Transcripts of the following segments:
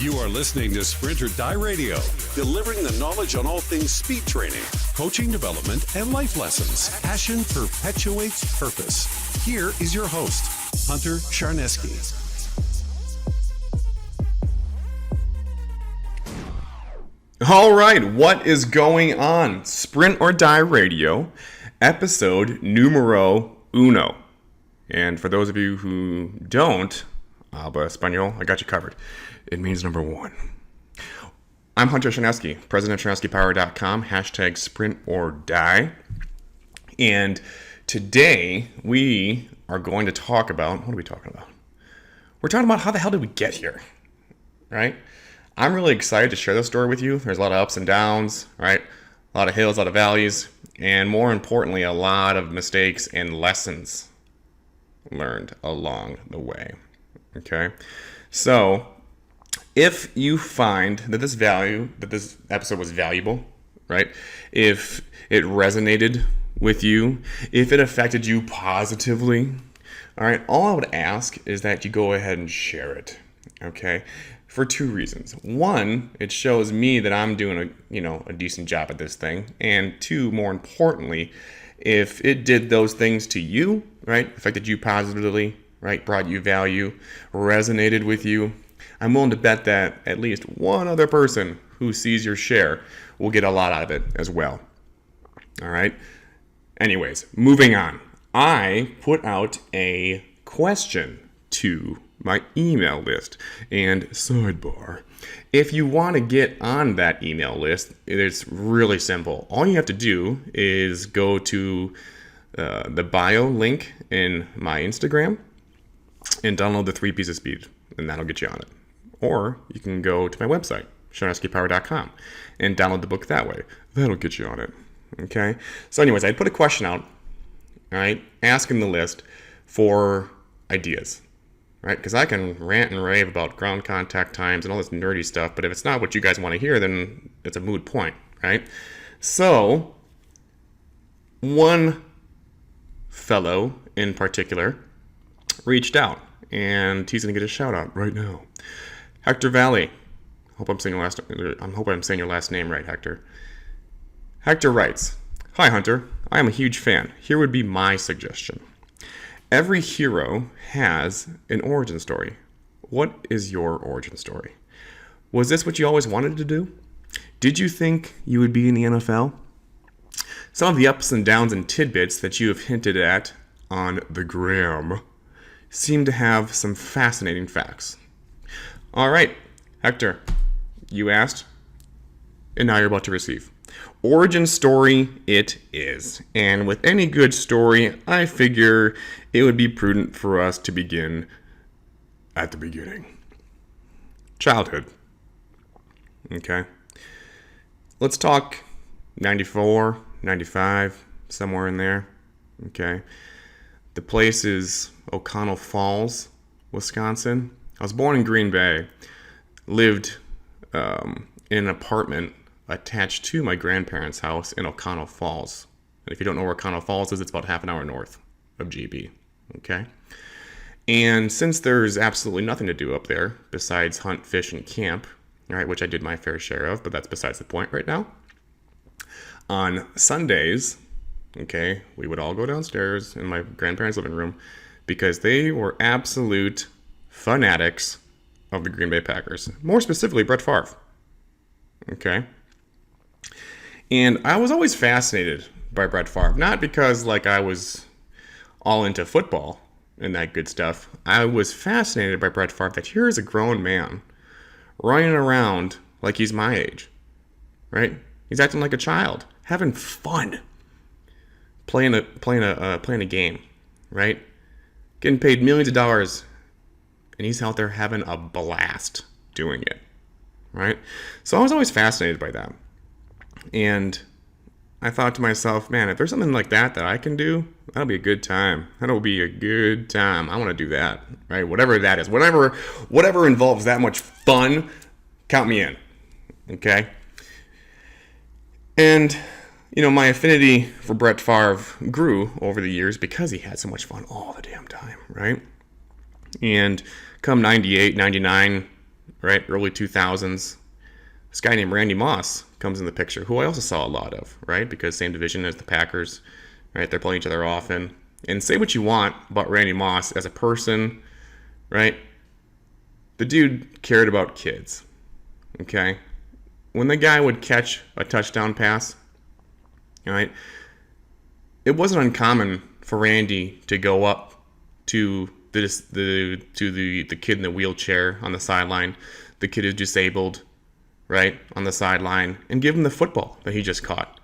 You are listening to Sprint or Die Radio, delivering the knowledge on all things speed training, coaching development, and life lessons. Passion perpetuates purpose. Here is your host, Hunter Charneski. All right, what is going on? Sprint or Die Radio, episode numero uno. And for those of you who don't, habla español, I got you covered. It means number one. I'm Hunter Charneski, president of CharneskiPower.com, hashtag Sprint or Die. And today we are going to talk about, what are we talking about? We're talking about how the hell did we get here, right? I'm really excited to share this story with you. There's a lot of ups and downs, right? A lot of hills, a lot of valleys, and more importantly, a lot of mistakes and lessons learned along the way, okay? So, if you find that this episode was valuable, right? If it resonated with you, if it affected you positively, all right, all I would ask is that you go ahead and share it, okay? For two reasons. One, it shows me that I'm doing a decent job at this thing. And two, more importantly, if it did those things to you, right, affected you positively, right, brought you value, resonated with you, I'm willing to bet that at least one other person who sees your share will get a lot out of it as well. All right. Anyways, moving on. I put out a question to my email list. And sidebar, if you want to get on that email list, it's really simple. All you have to do is go to the bio link in my Instagram and download the 3 P's of Speed, and that'll get you on it. Or you can go to my website, CharneskiPower.com, and download the book that way. That'll get you on it. Okay? So anyways, I put a question out, all right, asking the list for ideas, right? Because I can rant and rave about ground contact times and all this nerdy stuff, but if it's not what you guys want to hear, then it's a moot point, right? So, one fellow in particular reached out, and he's going to get a shout out right now. Hector Valley. I hope I'm saying your last name right, Hector. Hector writes, "Hi Hunter, I am a huge fan. Here would be my suggestion. Every hero has an origin story. What is your origin story? Was this what you always wanted to do? Did you think you would be in the NFL? Some of the ups and downs and tidbits that you have hinted at on the gram seem to have some fascinating facts." All right, Hector, you asked, and now you're about to receive. Origin story it is. And with any good story, I figure it would be prudent for us to begin at the beginning. Childhood. Okay. Let's talk 94, 95, somewhere in there. Okay. The place is O'Connell Falls, Wisconsin. I was born in Green Bay, lived in an apartment attached to my grandparents' house in O'Connell Falls. And if you don't know where O'Connell Falls is, it's about half an hour north of GB, okay? And since there's absolutely nothing to do up there besides hunt, fish, and camp, all right, which I did my fair share of, but that's besides the point right now. On Sundays, okay, we would all go downstairs in my grandparents' living room because they were absolute fanatics of the Green Bay Packers. More specifically, Brett Favre. Okay? And I was always fascinated by Brett Favre. Not because, I was all into football and that good stuff. I was fascinated by Brett Favre that here's a grown man running around like he's my age. Right? He's acting like a child. Having fun. Playing a game. Right? Getting paid millions of dollars. And he's out there having a blast doing it, right? So I was always fascinated by that. And I thought to myself, man, if there's something like that I can do, that'll be a good time. That'll be a good time. I want to do that, right? Whatever that is. Whatever involves that much fun, count me in, okay? And, my affinity for Brett Favre grew over the years because he had so much fun all the damn time, right? And come 98, 99, right? Early 2000s. This guy named Randy Moss comes in the picture, who I also saw a lot of, right? Because same division as the Packers, right? They're playing each other often. And say what you want about Randy Moss as a person, right? The dude cared about kids, okay? When the guy would catch a touchdown pass, right, it wasn't uncommon for Randy to go up to the kid in the wheelchair on the sideline, the kid who's disabled, right, on the sideline, and give him the football that he just caught.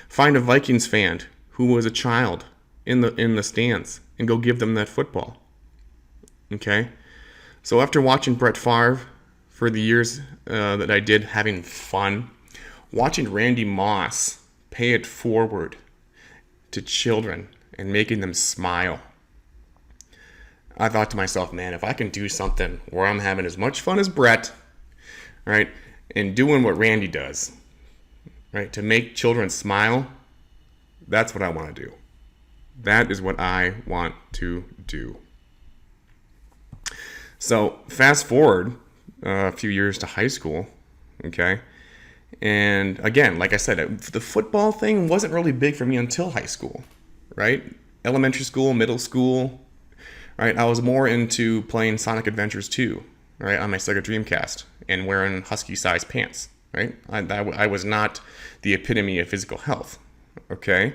Find a Vikings fan who was a child in the stands and go give them that football. Okay? So after watching Brett Favre for the years that I did having fun, watching Randy Moss pay it forward to children and making them smile, I thought to myself, man, if I can do something where I'm having as much fun as Brett, right, and doing what Randy does, right, to make children smile, that's what I want to do. That is what I want to do. So fast forward a few years to high school, okay? And again, like I said, the football thing wasn't really big for me until high school, right? Elementary school, middle school, right? I was more into playing Sonic Adventures 2, right, on my Sega Dreamcast and wearing husky-sized pants, right? I was not the epitome of physical health, okay?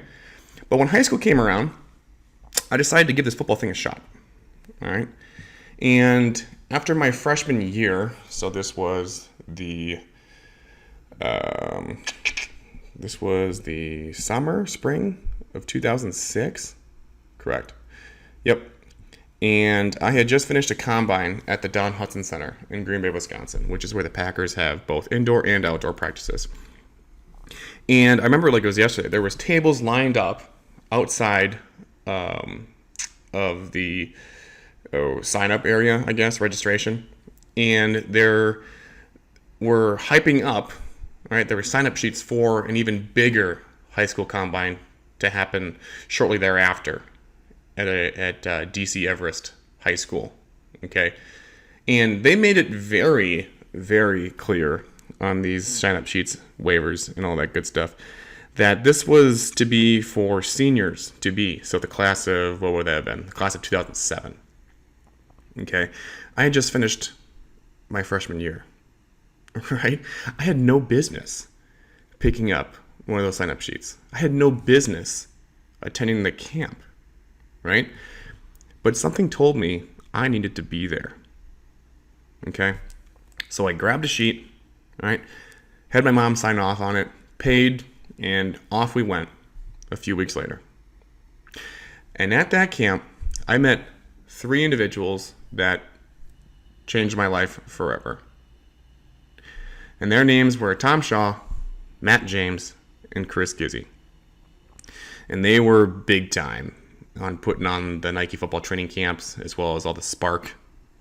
But when high school came around, I decided to give this football thing a shot, all right? And after my freshman year, so this was the spring of 2006, correct? Yep. And I had just finished a combine at the Don Hutson Center in Green Bay, Wisconsin, which is where the Packers have both indoor and outdoor practices. And I remember like it was yesterday, there was tables lined up outside of the sign-up area, I guess, registration. And there were hyping up, right? There were sign-up sheets for an even bigger high school combine to happen shortly thereafter at DC Everest High School, okay? And they made it very, very clear on these sign-up sheets, waivers, and all that good stuff, that this was to be for seniors to be. So the class of, what would that have been? The class of 2007, okay? I had just finished my freshman year, right? I had no business picking up one of those sign-up sheets. I had no business attending the camp, right? But something told me I needed to be there, okay? So I grabbed a sheet, right? Had my mom sign off on it, paid, and off we went a few weeks later. And at that camp, I met 3 individuals that changed my life forever. And their names were Tom Shaw, Matt James, and Chris Gizzy. And they were big time on putting on the Nike football training camps, as well as all the Spark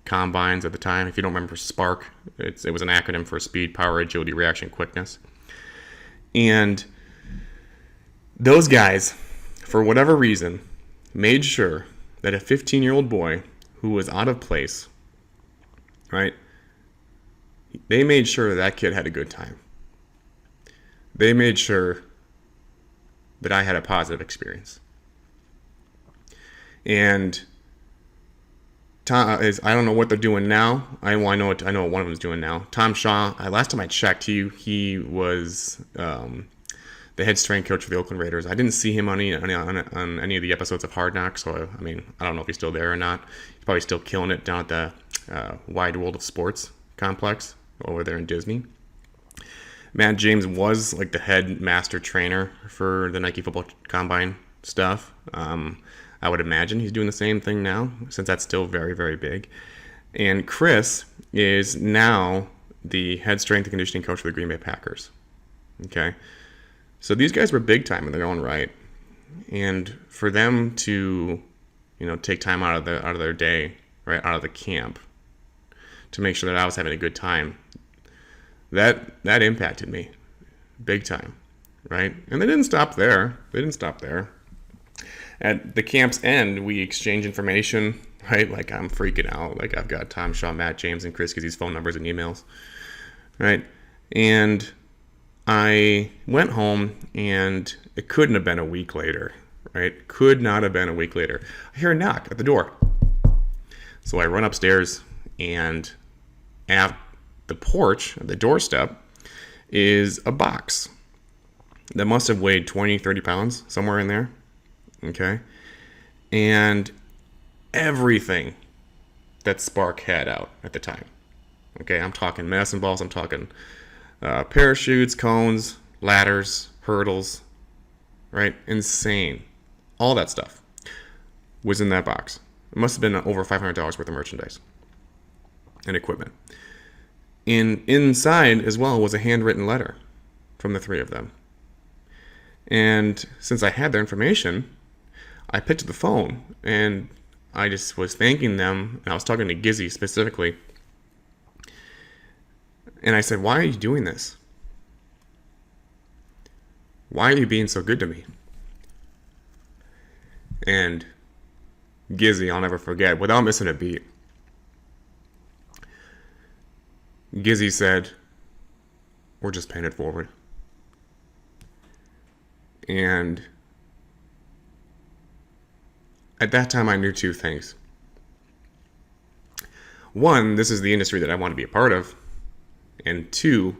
combines at the time. If you don't remember Spark, it was an acronym for Speed, Power, Agility, Reaction, Quickness. And those guys, for whatever reason, made sure that a 15-year-old boy who was out of place, right, they made sure that kid had a good time. They made sure that I had a positive experience. And Tom is, I don't know what they're doing now. I know what one of them is doing now. Tom Shaw, last time I checked, he was the head strength coach for the Oakland Raiders. I didn't see him on any of the episodes of Hard Knocks, so I mean, I don't know if he's still there or not. He's probably still killing it down at the Wide World of Sports complex over there in Disney. Matt James was like the head master trainer for the Nike Football Combine stuff. I would imagine he's doing the same thing now, since that's still very, very big. And Chris is now the head strength and conditioning coach for the Green Bay Packers. Okay, so these guys were big time in their own right, and for them to, take time out of their day, right, out of the camp, to make sure that I was having a good time, that impacted me big time, right? And they didn't stop there. At the camp's end, we exchanged information, right? Like, I'm freaking out. Like, I've got Tom Shaw, Matt James, and Chris Gizzy's phone numbers and emails, right? And I went home, and it couldn't have been a week later, right? Could not have been a week later. I hear a knock at the door. So I run upstairs, and at the porch, the doorstep, is a box that must have weighed 20, 30 pounds, somewhere in there, okay? And everything that Spark had out at the time, okay? I'm talking medicine balls, I'm talking parachutes, cones, ladders, hurdles, right? Insane. All that stuff was in that box. It must have been over $500 worth of merchandise and equipment. And inside as well was a handwritten letter from the three of them. And since I had their information, I picked up the phone and I just was thanking them. And I was talking to Gizzy specifically. And I said, why are you doing this? Why are you being so good to me? And Gizzy, I'll never forget, without missing a beat, Gizzy said, we're just paying it forward. And at that time, I knew two things. One, this is the industry that I want to be a part of. And two,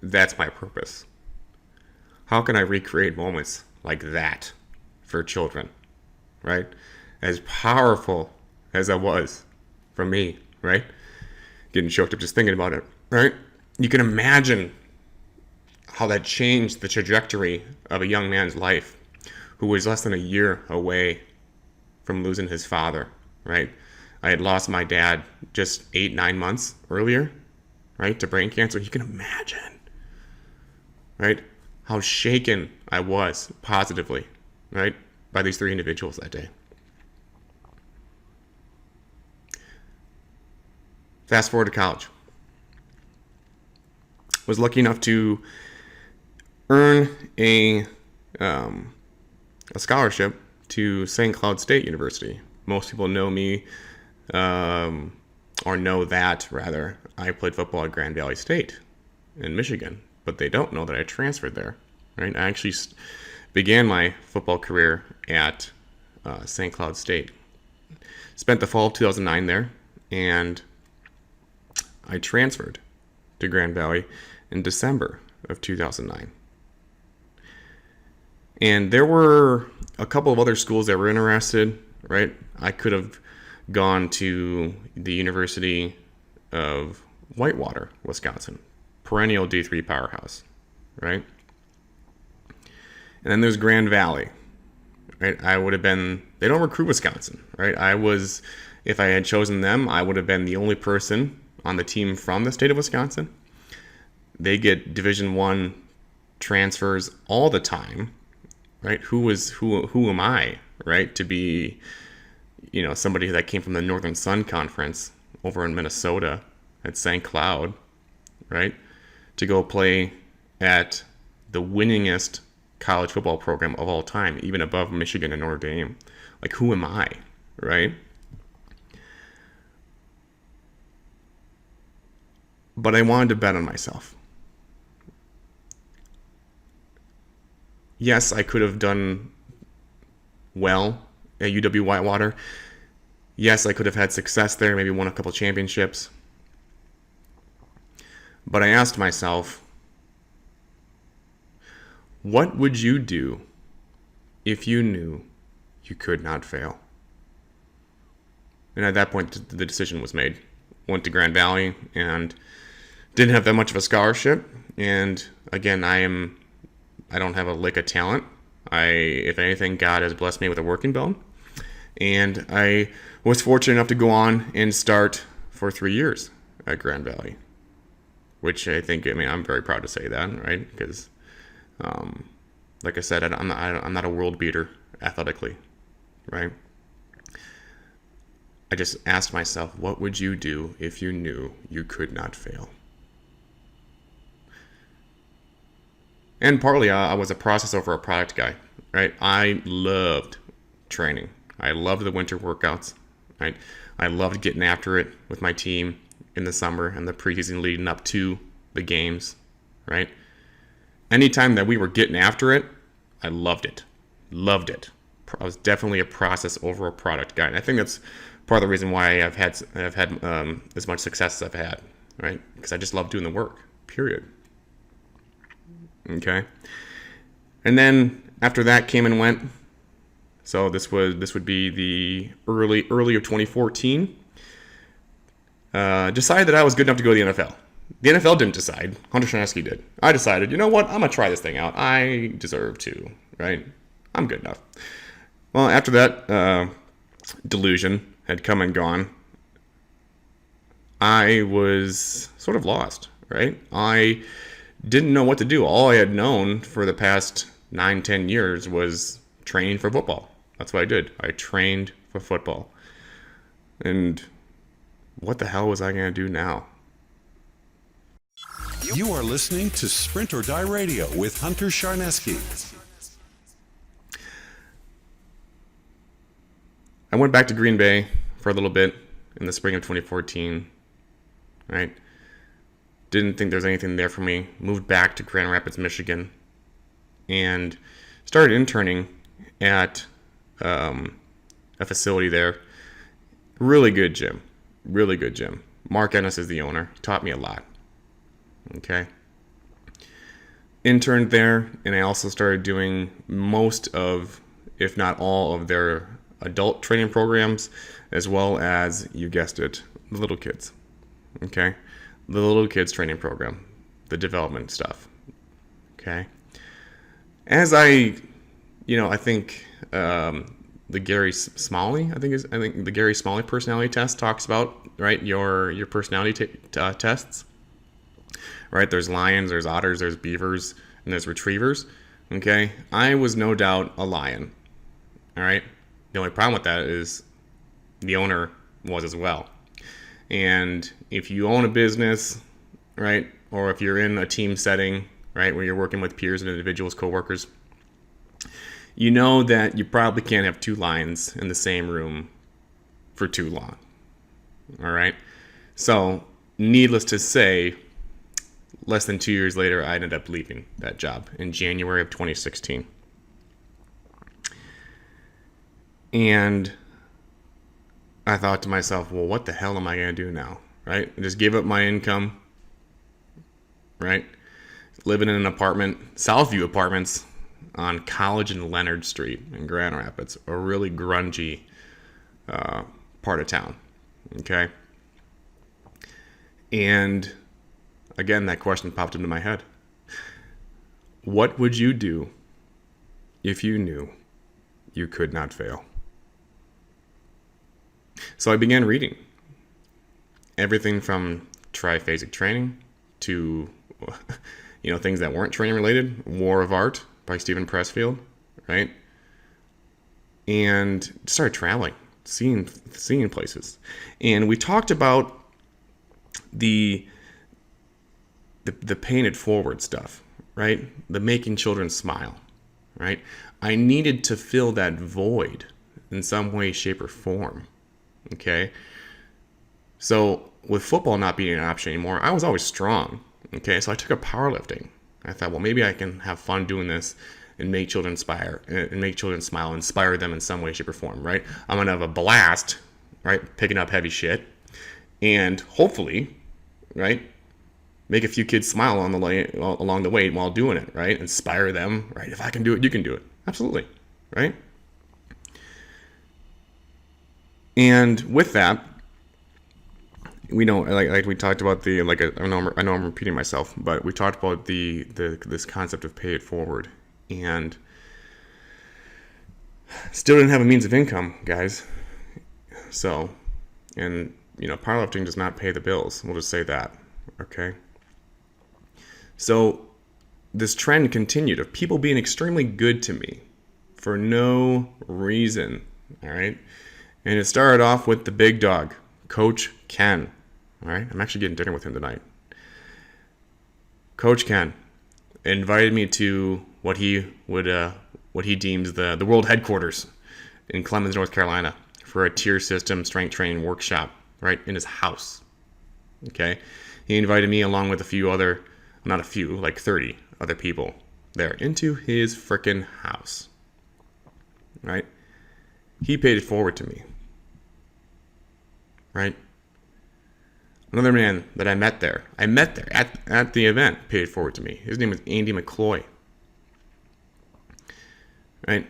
that's my purpose. How can I recreate moments like that for children, right? As powerful as that was for me, right? Getting choked up just thinking about it, right? You can imagine how that changed the trajectory of a young man's life who was less than a year away from losing his father, right? I had lost my dad just 8-9 months earlier, right, to brain cancer. You can imagine, right, how shaken I was positively, right, by these three individuals that day. Fast forward to college. Was lucky enough to earn a scholarship to St. Cloud State University. Most people know me, or know that, rather. I played football at Grand Valley State in Michigan, but they don't know that I transferred there, right? I actually began my football career at St. Cloud State. Spent the fall of 2009 there, and I transferred to Grand Valley in December of 2009. And there were a couple of other schools that were interested, right? I could have gone to the University of Whitewater, Wisconsin, perennial D3 powerhouse, right? And then there's Grand Valley, right? I would have been, they don't recruit Wisconsin, right? If I had chosen them, I would have been the only person on the team from the state of Wisconsin. They get Division I transfers all the time, right? Who am I, right, to be, somebody that came from the Northern Sun Conference over in Minnesota at St. Cloud, right, to go play at the winningest college football program of all time, even above Michigan and Notre Dame. Like, who am I, right? But I wanted to bet on myself. Yes, I could have done well at UW Whitewater. Yes, I could have had success there, maybe won a couple championships. But I asked myself, what would you do if you knew you could not fail? And at that point, the decision was made. Went to Grand Valley and didn't have that much of a scholarship. And again, I don't have a lick of talent. If anything, God has blessed me with a working bone. And I was fortunate enough to go on and start for 3 years at Grand Valley, which I'm very proud to say that, right? Because, like I said, I'm not a world beater athletically, right? I just asked myself, what would you do if you knew you could not fail? And partly, I was a process over a product guy, right? I loved training. I loved the winter workouts. right? I loved getting after it with my team in the summer and the preseason leading up to the games, right? Anytime that we were getting after it, I loved it. Loved it. I was definitely a process over a product guy. And I think that's part of the reason why I've had as much success as I've had, right? Because I just love doing the work, period. Okay? And then after that came and went. So this would be the early of 2014. Decided that I was good enough to go to the NFL. The NFL didn't decide. Hunter Sharnesky did. I decided, you know what? I'm going to try this thing out. I deserve to, right? I'm good enough. Well, after that delusion had come and gone, I was sort of lost, right? I didn't know what to do. All I had known for the past 9-10 years was training for football. That's what I did. I trained for football. And what the hell was I going to do now? You are listening to Sprint or Die Radio with Hunter Sharnesky. I went back to Green Bay for a little bit in the spring of 2014, right? Didn't think there was anything there for me. Moved back to Grand Rapids, Michigan, and started interning at a facility there. Really good gym. Really good gym. Mark Ennis is the owner. He taught me a lot. Okay. Interned there, and I also started doing most of, if not all of their adult training programs, as well as, you guessed it, the little kids. Okay. The little kids training program, the development stuff. Okay. As I think the Gary Smalley, I think the Gary Smalley personality test talks about, right, your personality tests. Right, there's lions, there's otters, there's beavers, and there's retrievers. Okay, I was no doubt a lion. All right, the only problem with that is the owner was as well. And if you own a business, right, or if you're in a team setting, right, where you're working with peers and individuals, coworkers, you know that you probably can't have two lions in the same room for too long. All right, so needless to say, less than 2 years later, I ended up leaving that job in January of 2016. And I thought to myself, well, what the hell am I going to do now? Right? I just gave up my income, right? Living in an apartment, Southview Apartments on College and Leonard Street in Grand Rapids, a really grungy part of town. Okay? And again, that question popped into my head. What would you do if you knew you could not fail? So I began reading. Everything from triphasic training to, things that weren't training related. War of Art by Stephen Pressfield, right? And started traveling, seeing places. And we talked about the paying it forward stuff, right? The making children smile, right? I needed to fill that void in some way, shape, or form, okay? So with football not being an option anymore, I was always strong, okay? So I took up powerlifting. I thought, well, maybe I can have fun doing this and make children smile, inspire them in some way, shape, or form, right? I'm gonna have a blast, right? Picking up heavy shit, and hopefully, right, make a few kids smile along the way while doing it, right? Inspire them, right? If I can do it, you can do it. Absolutely, right? And with that, we know, like we talked about I know I'm repeating myself, but we talked about this concept of pay it forward, and still didn't have a means of income, guys. So, and powerlifting does not pay the bills. We'll just say that, okay? So this trend continued of people being extremely good to me for no reason, all right? And it started off with the big dog, Coach Ken, all right? I'm actually getting dinner with him tonight. Coach Ken invited me to what he deems the world headquarters in Clemens, North Carolina, for a tier system strength training workshop, right, in his house. Okay? He invited me along with not a few, like 30 other people there into his frickin' house. Right? He paid it forward to me. Right? Another man that I met there at the event paid it forward to me. His name was Andy McCloy. Right?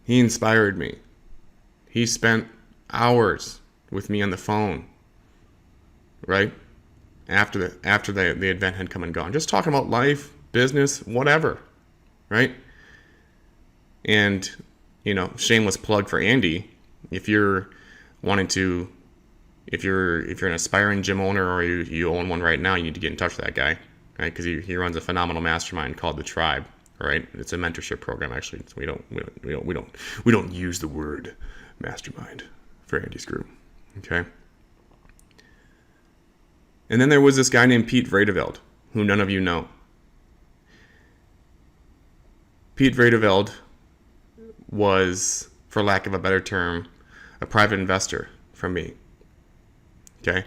He inspired me. He spent hours with me on the phone. Right? After the event had come and gone. Just talking about life, business, whatever. Right? And, shameless plug for Andy. If you're an aspiring gym owner or you own one right now, you need to get in touch with that guy, right? Because he runs a phenomenal mastermind called The Tribe, right? It's a mentorship program, actually. So we don't use the word mastermind for Andy's group, okay? And then there was this guy named Pete Vredeveld, who none of you know. Pete Vredeveld was, for lack of a better term, a private investor from me. Okay?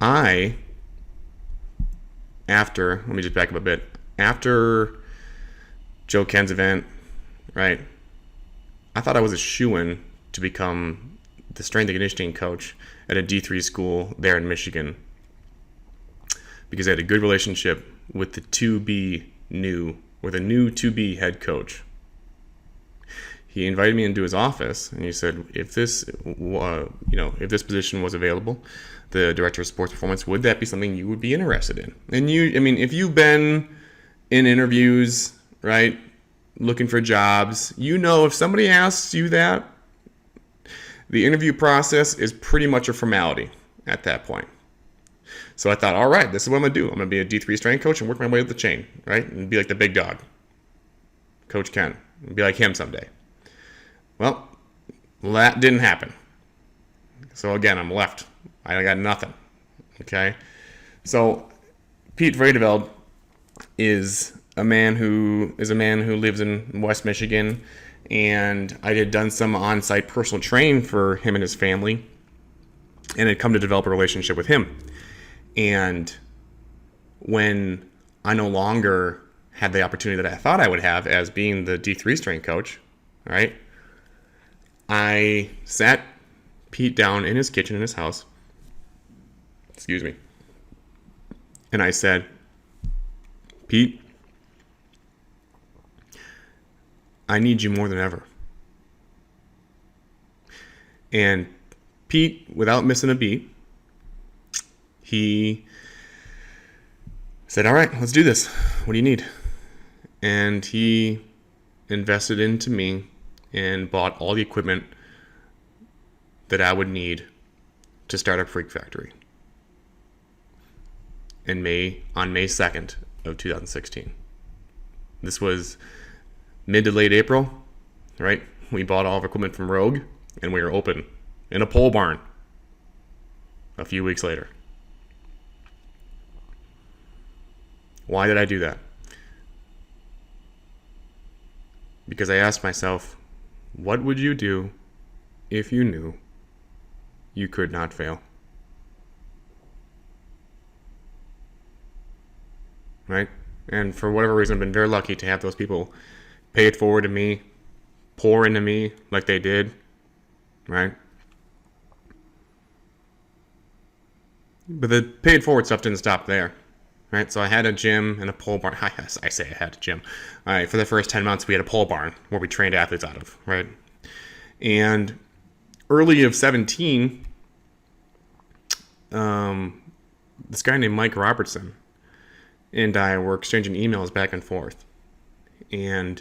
Let me just back up a bit. After Joe Ken's event, right, I thought I was a shoo-in to become the strength and conditioning coach at a D3 school there in Michigan because I had a good relationship with the new 2B head coach. He invited me into his office and he said, if this position was available, the director of sports performance, would that be something you would be interested in? And if you've been in interviews, right, looking for jobs, if somebody asks you that, the interview process is pretty much a formality at that point. So I thought, all right, this is what I'm going to do. I'm going to be a D3 strength coach and work my way up the chain, right? And be like the big dog, Coach Ken, and be like him someday. Well, that didn't happen. So again, I'm left. I got nothing. Okay? So Pete Vredeveld is a man who lives in West Michigan, and I had done some on-site personal training for him and his family, and had come to develop a relationship with him. And when I no longer had the opportunity that I thought I would have as being the D3 strength coach, right? I sat Pete down in his kitchen in his house, and I said, Pete, I need you more than ever. And Pete, without missing a beat, he said, all right, let's do this. What do you need? And he invested into me and bought all the equipment that I would need to start a Freak Factory on May 2nd of 2016. This was mid to late April, right? We bought all of our equipment from Rogue, and we were open in a pole barn a few weeks later. Why did I do that? Because I asked myself, what would you do if you knew you could not fail? Right? And for whatever reason, I've been very lucky to have those people pay it forward to me, pour into me like they did, right? But the paid forward stuff didn't stop there, right? So I had a gym and a pole barn. I say I had a gym. All right, for the first 10 months, we had a pole barn where we trained athletes out of, right? And early of 17, this guy named Mike Robertson and I were exchanging emails back and forth. And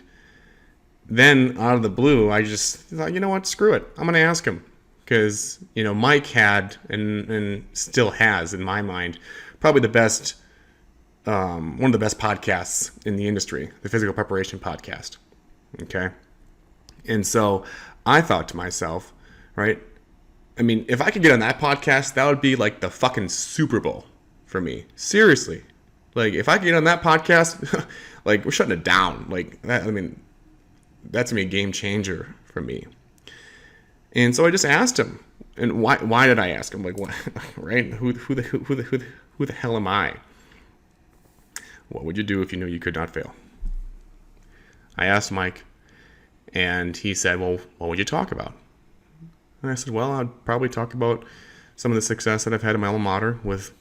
then out of the blue, I just thought, you know what, screw it. I'm going to ask him. Because, Mike had and still has, in my mind, probably the best, one of the best podcasts in the industry, the Physical Preparation Podcast. Okay? And so I thought to myself, right, if I could get on that podcast, that would be like the fucking Super Bowl for me. Seriously. Like, if I could get on that podcast, like, we're shutting it down. Like, that, that's going to be a game changer for me. And so I just asked him. And why did I ask him? Like, what, right? Who the hell am I? What would you do if you knew you could not fail? I asked Mike, and he said, well, what would you talk about? And I said, well, I'd probably talk about some of the success that I've had in my alma mater with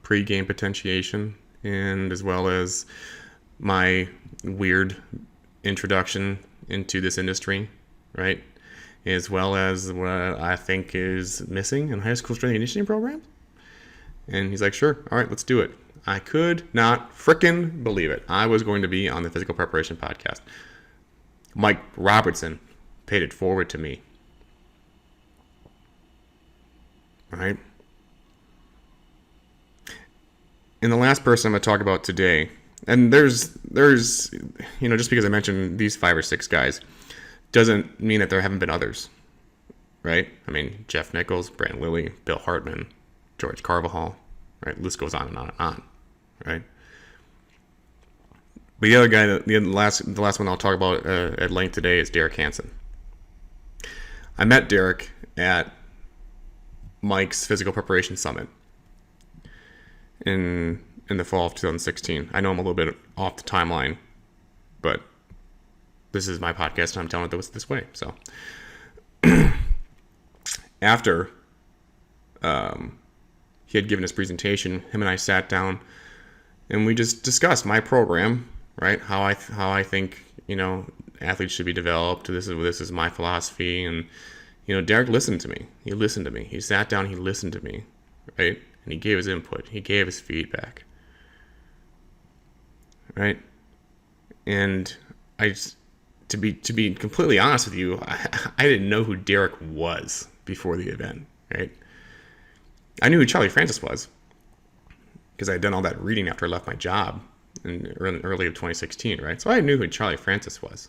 pre-game potentiation, and as well as my weird introduction into this industry, right? As well as what I think is missing in high school strength and conditioning programs. And he's like, sure, all right, let's do it. I could not frickin' believe it. I was going to be on the Physical Preparation Podcast. Mike Robertson paid it forward to me. Right? And the last person I'm going to talk about today, and there's just because I mentioned these 5 or 6 guys doesn't mean that there haven't been others, right? I mean, Jeff Nichols, Brandon Lilly, Bill Hartman, George Carvajal, right? The list goes on and on and on, right? But the other guy, the last one I'll talk about at length today is Derek Hansen. I met Derek at Mike's Physical Preparation Summit in the fall of 2016. I know I'm a little bit off the timeline, but this is my podcast and I'm telling it this way. So after he had given his presentation, him and I sat down and we just discussed my program, right? How I think, athletes should be developed. This is my philosophy. And, Derek listened to me. He listened to me. He sat down, he listened to me, right? And he gave his input. He gave his feedback, right? And to be completely honest with you, I didn't know who Derek was before the event, right? I knew who Charlie Francis was because I had done all that reading after I left my job in early of 2016, right? So I knew who Charlie Francis was.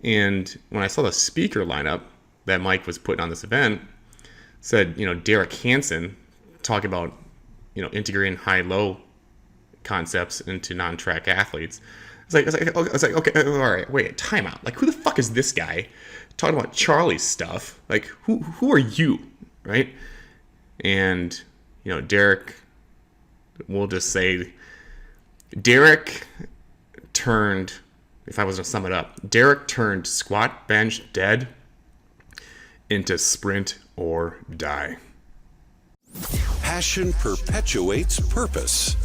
And when I saw the speaker lineup that Mike was putting on this event, said, Derek Hansen talking about, integrating high-low concepts into non-track athletes. I was like, okay, all right, wait, time out. Like, who the fuck is this guy talking about Charlie's stuff? Like, who are you, right? And, Derek, we'll just say, Derek turned, if I was to sum it up, Derek turned squat, bench, dead into sprint or die. Passion perpetuates purpose.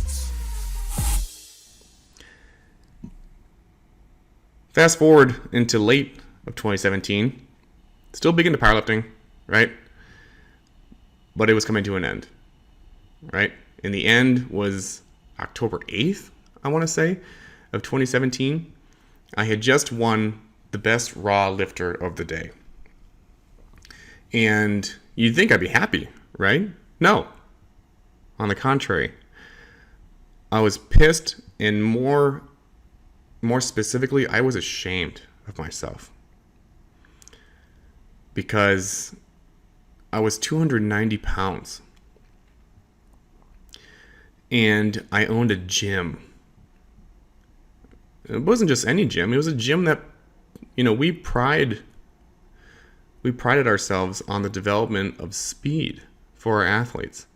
Fast forward into late of 2017, still big into powerlifting, right? But it was coming to an end, right? And the end was October 8th, I want to say, of 2017. I had just won the best raw lifter of the day. And you'd think I'd be happy, right? No. On the contrary, I was pissed, and more specifically, I was ashamed of myself. Because I was 290 pounds. And I owned a gym. It wasn't just any gym. It was a gym that, we prided ourselves on the development of speed for our athletes.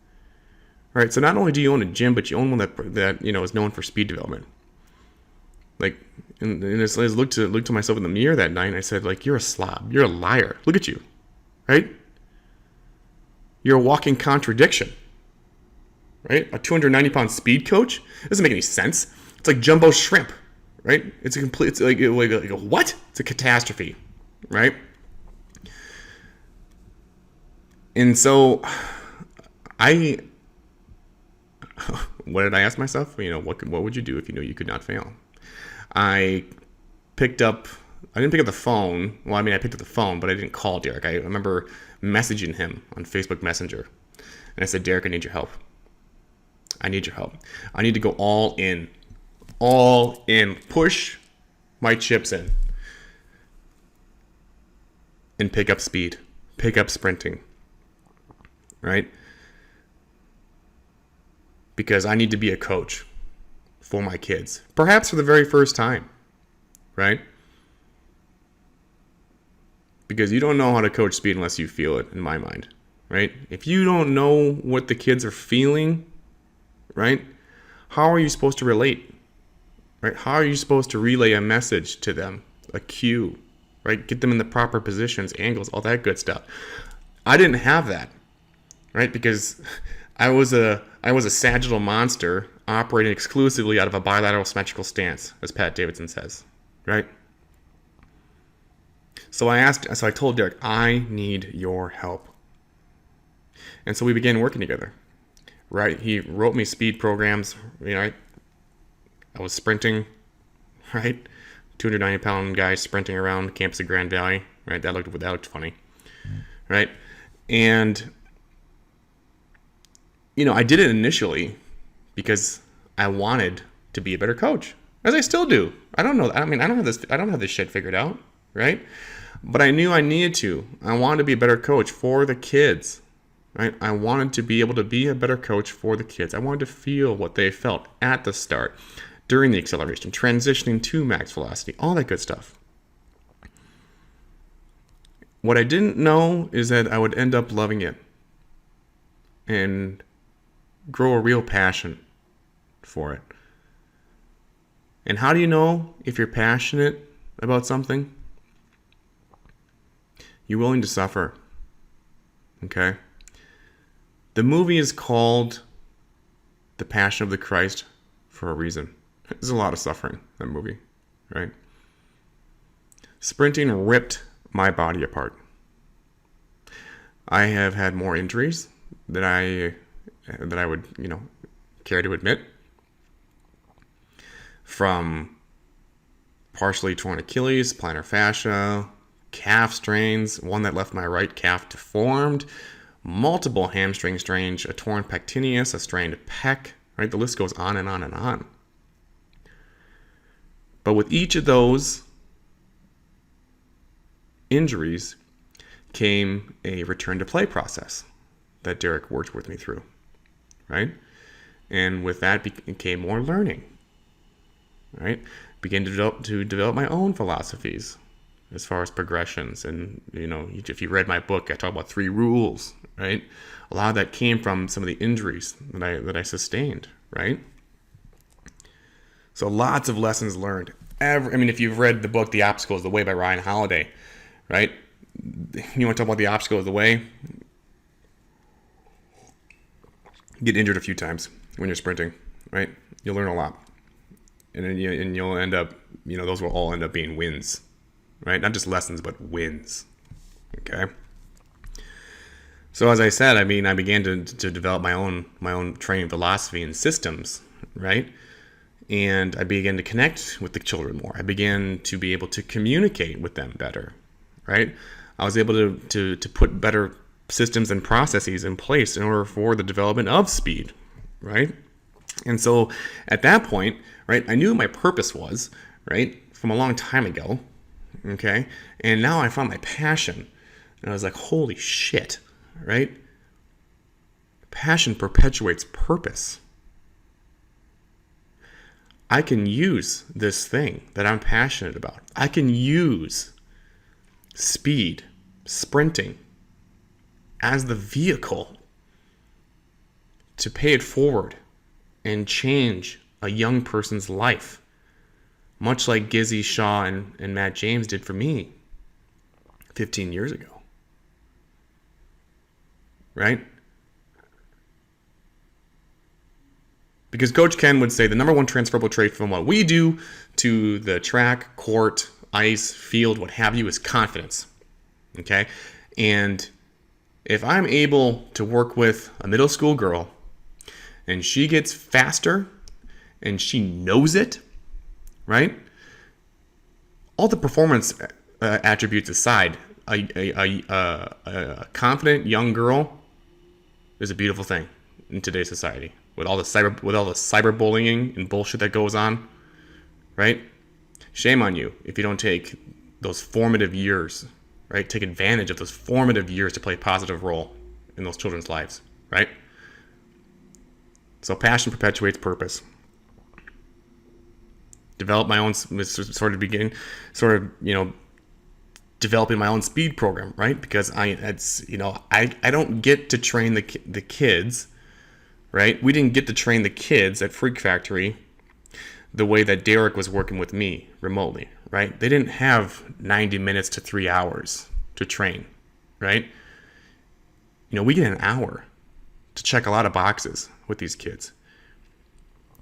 Right? So not only do you own a gym, but you own one that is known for speed development. Like, and I looked to myself in the mirror that night, and I said, like, you're a slob. You're a liar. Look at you. Right? You're a walking contradiction. Right? A 290-pound speed coach? It doesn't make any sense. It's like jumbo shrimp. Right? It's like a what? It's a catastrophe. Right? And so what did I ask myself? What would you do if you knew you could not fail? I didn't pick up the phone. Well, I picked up the phone, but I didn't call Derek. I remember messaging him on Facebook Messenger. And I said, Derek, I need your help. I need your help. I need to go all in. All in. Push my chips in. And pick up speed. Pick up sprinting. Right? Because I need to be a coach for my kids. Perhaps for the very first time. Right? Because you don't know how to coach speed unless you feel it, in my mind, right? If you don't know what the kids are feeling, right, how are you supposed to relate, right? How are you supposed to relay a message to them, a cue, right? Get them in the proper positions, angles, all that good stuff. I didn't have that, right? Because I was a sagittal monster operating exclusively out of a bilateral symmetrical stance, as Pat Davidson says, right? So I told Derek, I need your help. And so we began working together, right? He wrote me speed programs. I was sprinting, right? 290-pound guy sprinting around campus of Grand Valley, right? That looked funny, right? And, I did it initially because I wanted to be a better coach, as I still do. I don't know. I don't have this shit figured out, right? But I knew I needed to. I wanted to be a better coach for the kids, right? I wanted to be able to be a better coach for the kids. I wanted to feel what they felt at the start, during the acceleration, transitioning to max velocity, all that good stuff. What I didn't know is that I would end up loving it and grow a real passion for it. And how do you know if you're passionate about something? You're willing to suffer. Okay? The movie is called The Passion of the Christ for a reason. There's a lot of suffering in that movie, right? Sprinting ripped my body apart. I have had more injuries than I would, care to admit. From partially torn Achilles, plantar fascia, calf strains, one that left my right calf deformed, multiple hamstring strains, a torn pectineus, a strained pec, right? The list goes on and on and on. But with each of those injuries came a return to play process that Derek worked with me through, right? And with that came more learning, right? Began to develop my own philosophies as far as progressions. And, if you read my book, I talk about 3 rules, right? A lot of that came from some of the injuries that I sustained, right? So lots of lessons learned. If you've read the book, The Obstacle is the Way by Ryan Holiday, right? You want to talk about the obstacle of the way? Get injured a few times when you're sprinting, right? You'll learn a lot. And then you'll end up, those will all end up being wins, right? Not just lessons, but wins, okay? So as I said, I began to develop my own training philosophy and systems, right? And I began to connect with the children more. I began to be able to communicate with them better, right? I was able to put better systems and processes in place in order for the development of speed, right? And so at that point, right, I knew what my purpose was, right, from a long time ago, okay? And now I found my passion. And I was like, holy shit, right? Passion perpetuates purpose. I can use this thing that I'm passionate about. I can use speed, sprinting, as the vehicle to pay it forward and change a young person's life, much like Gizzy Shaw and Matt James did for me 15 years ago. Right? Because Coach Ken would say the number one transferable trait from what we do to the track, court, ice, field, what have you, is confidence. Okay? And if I'm able to work with a middle school girl and she gets faster and she knows it, right? All the performance attributes aside, a confident young girl is a beautiful thing in today's society. With all the cyberbullying and bullshit that goes on, right? Shame on you if you don't take those formative years, right? Take advantage of those formative years to play a positive role in those children's lives, right? So passion perpetuates purpose. Develop my own sort of developing my own speed program, right? Because I don't get to train the kids, right? We didn't get to train the kids at Freak Factory the way that Derek was working with me remotely, right? They didn't have 90 minutes to 3 hours to train, right? We get an hour to check a lot of boxes with these kids.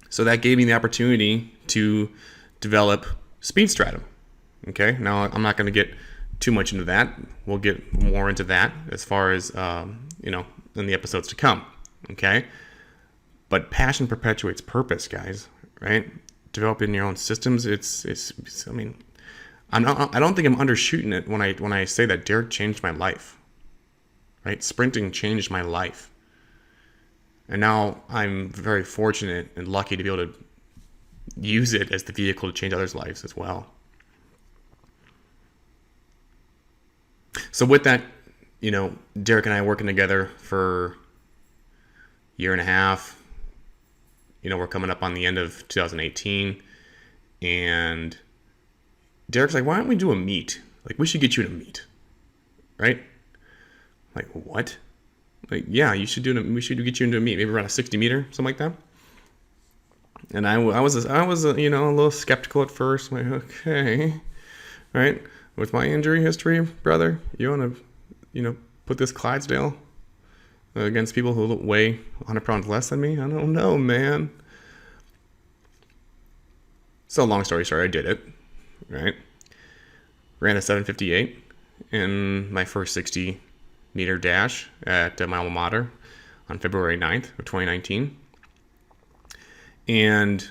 So that gave me the opportunity to develop Speed Stratum. Okay, now I'm not going to get too much into that. We'll get more into that as far as, in the episodes to come. Okay, but passion perpetuates purpose, guys, right? Developing your own systems. I don't think I'm undershooting it when I say that Derek changed my life, right? Sprinting changed my life. And now I'm very fortunate and lucky to be able to use it as the vehicle to change others' lives as well. So with that, Derek and I working together for a year and a half. We're coming up on the end of 2018. And Derek's like, why don't we do a meet? Like, we should get you to meet. Right? Like, what? Like, yeah, we should get you into a meet. Maybe around a 60 meter, something like that. And I was a little skeptical at first. I'm like, okay, right? With my injury history, brother, you want to, put this Clydesdale against people who weigh 100 pounds less than me? I don't know, man. So long story short, I did it, right? Ran a 7:58 in my first 60 meter dash at my alma mater on February 9th of 2019. And,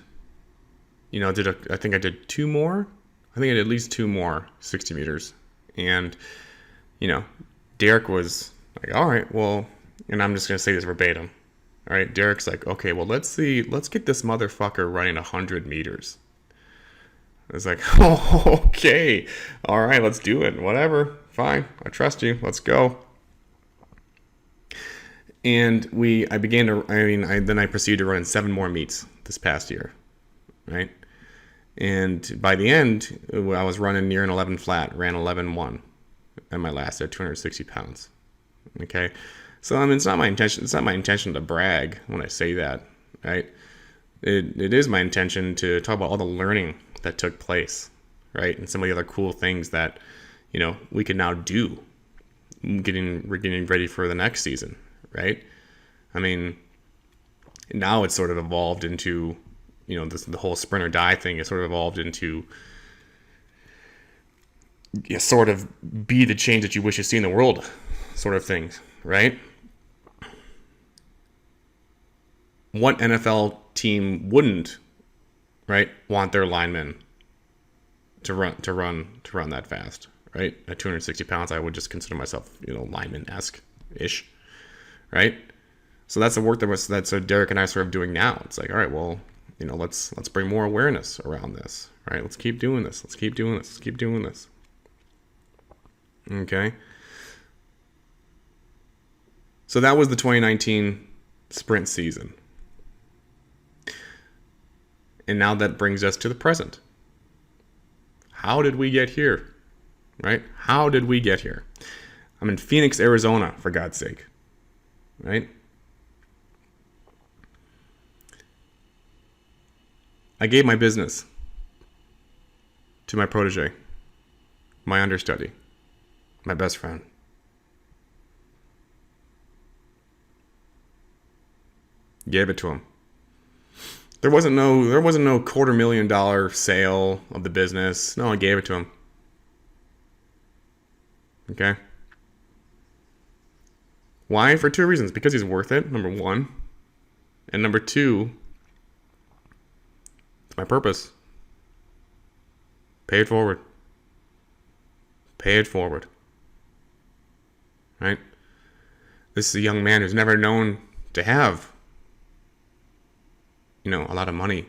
I think I did two more. I think I did at least two more 60 meters. And, Derek was like, all right, well, and I'm just going to say this verbatim. All right, Derek's like, okay, well, let's get this motherfucker running 100 meters. I was like, oh, okay. All right, let's do it. Whatever. Fine. I trust you. Let's go. And I proceeded to run 7 more meets this past year, right? And by the end, I was running near an 11 flat, ran 11.1 at my last at 260 pounds. Okay, so it's not my intention. It's not my intention to brag when I say that, right? It is my intention to talk about all the learning that took place, right, and some of the other cool things that we can now do, getting ready for the next season. Right? Now it's sort of evolved into, the whole sprint or die thing is sort of evolved into sort of be the change that you wish to see in the world sort of thing, right? What NFL team wouldn't, right, want their linemen to run that fast, right? At 260 pounds, I would just consider myself, lineman-esque-ish. Right, so that's the work that Derek and I sort of doing now. It's like, all right, well, let's bring more awareness around this, right? Let's keep doing this. Let's keep doing this. Let's keep doing this. Okay. So that was the 2019 sprint season, and now that brings us to the present. How did we get here? Right? How did we get here? I'm in Phoenix, Arizona, for God's sake. Right? I gave my business to my protege, my understudy, my best friend. Gave it to him. There wasn't no $250,000 sale of the business. No, I gave it to him. Okay? Why? For 2 reasons. Because he's worth it, number 1. And number 2, it's my purpose. Pay it forward. Pay it forward. Right? This is a young man who's never known to have, a lot of money.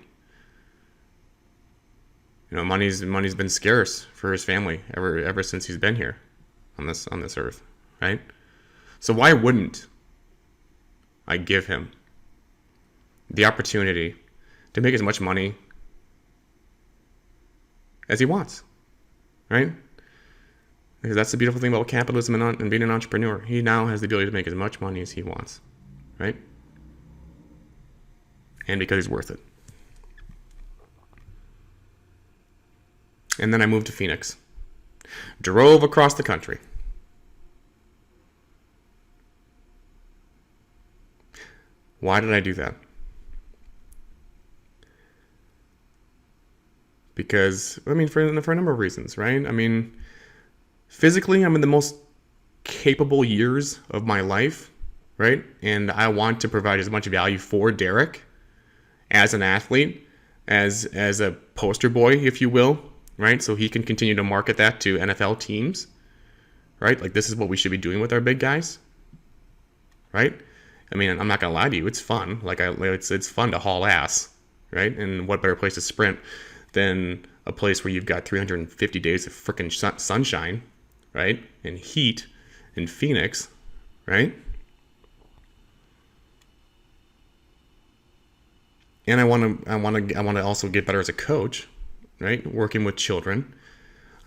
Money's been scarce for his family ever since he's been here on this earth, right? So why wouldn't I give him the opportunity to make as much money as he wants, right? Because that's the beautiful thing about capitalism and being an entrepreneur. He now has the ability to make as much money as he wants, right? And because he's worth it. And then I moved to Phoenix. Drove across the country. Why did I do that? Because, I mean, for a number of reasons, right? I mean, physically, I'm in the most capable years of my life, right? And I want to provide as much value for Derek as an athlete, as a poster boy, if you will, right? So he can continue to market that to NFL teams, right? Like, this is what we should be doing with our big guys, right? I mean, I'm not gonna lie to you, it's fun. Like, it's fun to haul ass, right? And what better place to sprint than a place where you've got 350 days of freaking sunshine, right? And heat in Phoenix, right? And I want to also get better as a coach, right? Working with children.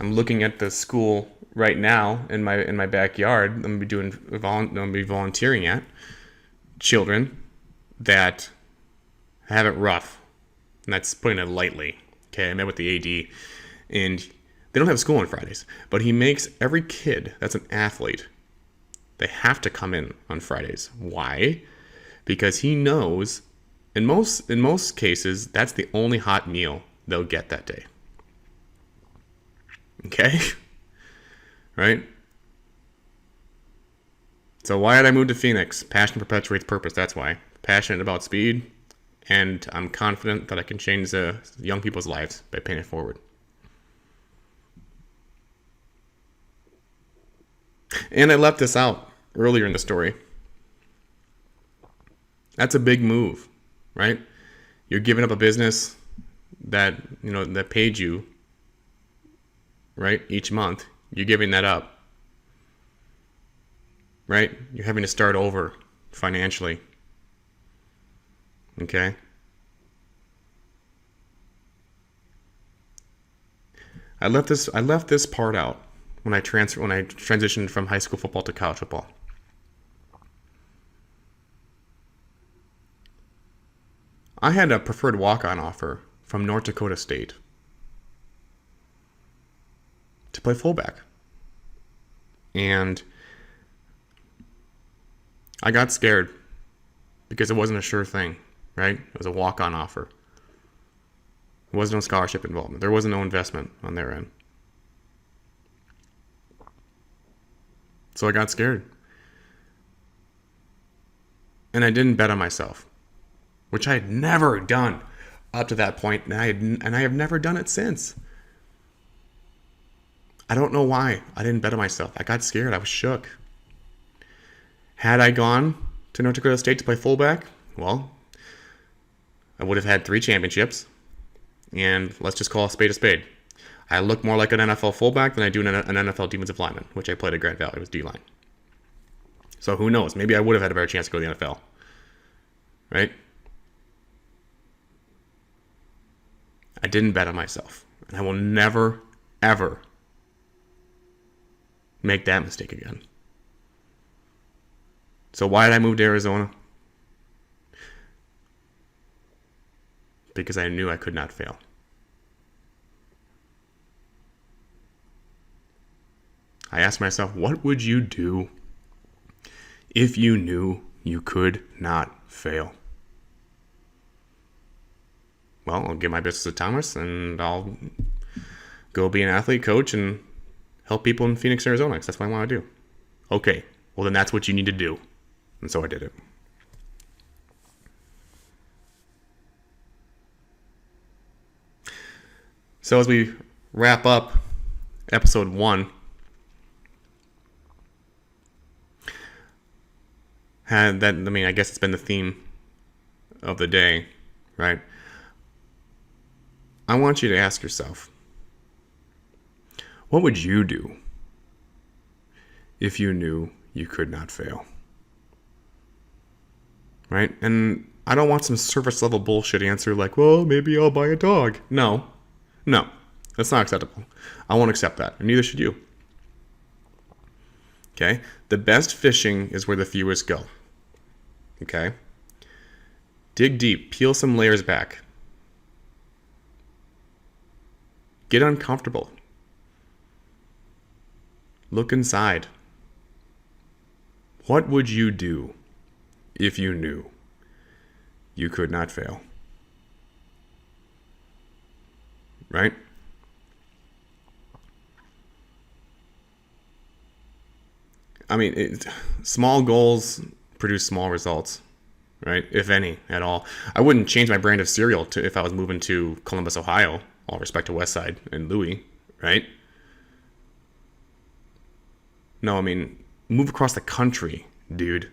I'm looking at the school right now in my backyard. I'm gonna be volunteering at children that have it rough, and that's putting it lightly. Okay, I met with the AD, and they don't have school on Fridays, but he makes every kid that's an athlete, they have to come in on Fridays. Why? Because he knows in most cases that's the only hot meal they'll get that day. Okay? Right? So why did I move to Phoenix? Passion perpetuates purpose, that's why. Passionate about speed, and I'm confident that I can change the young people's lives by paying it forward. And I left this out earlier in the story. That's a big move, right? You're giving up a business that, that paid you, right, each month. You're giving that up. Right? You're having to start over financially. Okay? I left this part out when I transitioned from high school football to college football. I had a preferred walk-on offer from North Dakota State to play fullback. And I got scared because it wasn't a sure thing, right? It was a walk-on offer. There was no scholarship involvement. There wasn't no investment on their end. So I got scared. And I didn't bet on myself, which I had never done up to that point, and I have never done it since. I don't know why I didn't bet on myself. I got scared. I was shook. Had I gone to North Dakota State to play fullback, well, I would have had 3 championships, and let's just call a spade a spade. I look more like an NFL fullback than I do an NFL defensive lineman, which I played at Grand Valley. It was D-line. So who knows? Maybe I would have had a better chance to go to the NFL, right? I didn't bet on myself, and I will never, ever make that mistake again. So why did I move to Arizona? Because I knew I could not fail. I asked myself, what would you do if you knew you could not fail? Well, I'll give my business to Thomas, and I'll go be an athlete, coach, and help people in Phoenix, Arizona, because that's what I want to do. Okay, well then that's what you need to do. And so I did it. So as we wrap up episode 1, I guess it's been the theme of the day, right? I want you to ask yourself, what would you do if you knew you could not fail? Right? And I don't want some surface level bullshit answer like, well, maybe I'll buy a dog. No, that's not acceptable. I won't accept that, and neither should you. Okay? The best fishing is where the fewest go. Okay? Dig deep. Peel some layers back. Get uncomfortable. Look inside. What would you do if you knew you could not fail? Right? I mean, small goals produce small results, right? If any at all. I wouldn't change my brand of cereal if I was moving to Columbus, Ohio. All respect to Westside and Louis, right? No, I mean, move across the country, dude.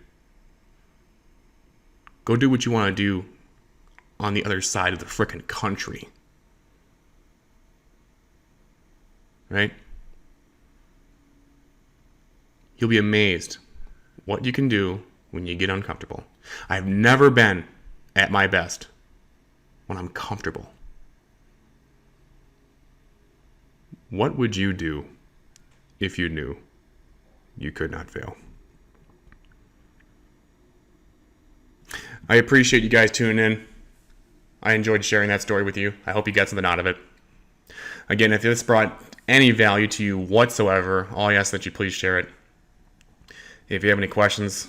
Go do what you want to do on the other side of the frickin' country. Right? You'll be amazed what you can do when you get uncomfortable. I've never been at my best when I'm comfortable. What would you do if you knew you could not fail? I appreciate you guys tuning in. I enjoyed sharing that story with you. I hope you got something out of it. Again, if this brought any value to you whatsoever, all I ask that you please share it. If you have any questions,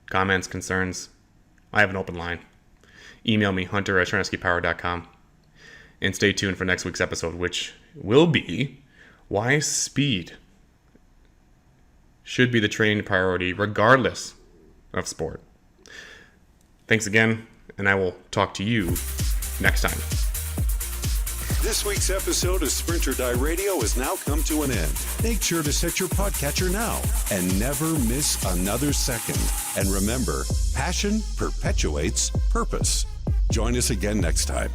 comments, concerns, I have an open line. Email me, hunter@cherneskypower.com. And stay tuned for next week's episode, which will be why speed should be the training priority regardless of sport. Thanks again, and I will talk to you next time. This week's episode of Sprint or Die Radio has now come to an end. Make sure to set your podcatcher now and never miss another second. And remember, passion perpetuates purpose. Join us again next time.